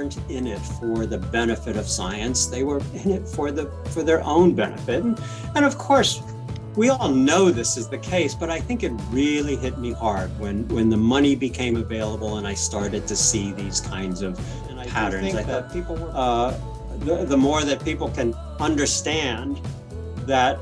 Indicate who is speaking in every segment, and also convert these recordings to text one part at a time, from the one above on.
Speaker 1: weren't in it for the benefit of science. They were in it for their own benefit. And of course, we all know this is the case, but I think it really hit me hard when the money became available and I started to see these kinds of patterns. I thought people were, the more that people can understand that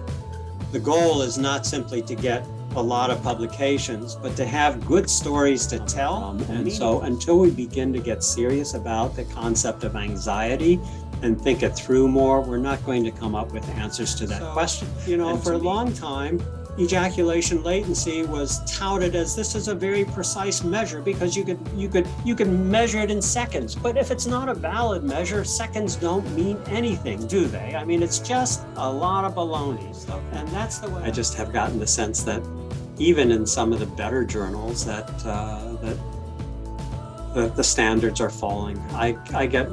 Speaker 1: the goal is not simply to get a lot of publications, but to have good stories to tell. And so until we begin to get serious about the concept of anxiety and think it through more, we're not going to come up with answers to that question. You know, for a long time, ejaculation latency was touted as this is a very precise measure because you can measure it in seconds. But if it's not a valid measure, seconds don't mean anything, do they? I mean, it's just a lot of baloney. And that's the way I just have gotten the sense that even in some of the better journals that the standards are falling. I get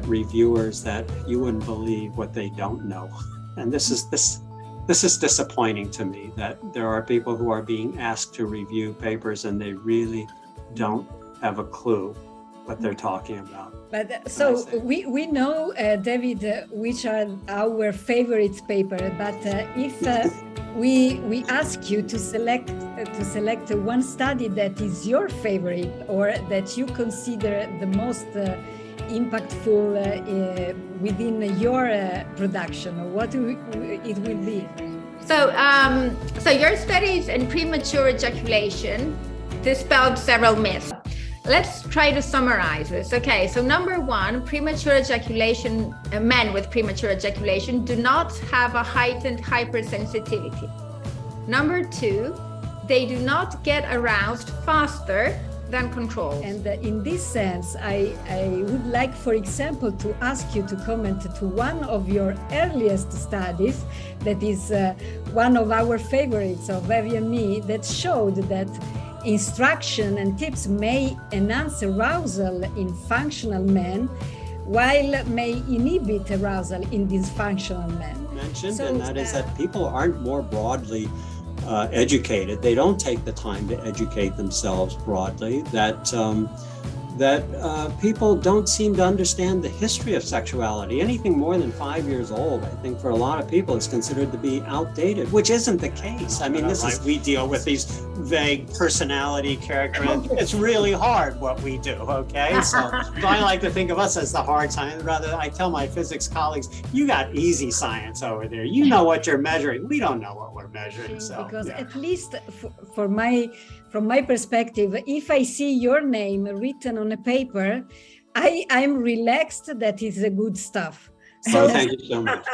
Speaker 1: reviewers that you wouldn't believe what they don't know. And this is disappointing to me that there are people who are being asked to review papers and they really don't have a clue what they're talking about.
Speaker 2: But so we know, David, which are our favorite paper. But if we ask you to select one study that is your favorite or that you consider the most impactful within your production, what it will be?
Speaker 3: So your studies in premature ejaculation dispelled several myths. Let's try to summarize this. Okay, so number one, premature ejaculation, men with premature ejaculation do not have a heightened hypersensitivity. Number two, they do not get aroused faster than controls.
Speaker 2: And in this sense, I would like, for example, to ask you to comment to one of your earliest studies that is one of our favorites of Evie and me, that showed that instruction and tips may enhance arousal in functional men, while may inhibit arousal in dysfunctional men.
Speaker 1: Mentioned, and that is that people aren't more broadly educated. They don't take the time to educate themselves broadly. That people don't seem to understand the history of sexuality. Anything more than 5 years old, I think, for a lot of people is considered to be outdated, which isn't the case. I mean, we deal with these vague personality characteristics. It's really hard what we do, okay? So I like to think of us as the hard science. Rather, I tell my physics colleagues, you got easy science over there. You know what you're measuring. We don't know what we're measuring. So,
Speaker 2: because at least from my perspective, if I see your name written on a paper, I'm relaxed that is a good stuff.
Speaker 1: So thank you so much.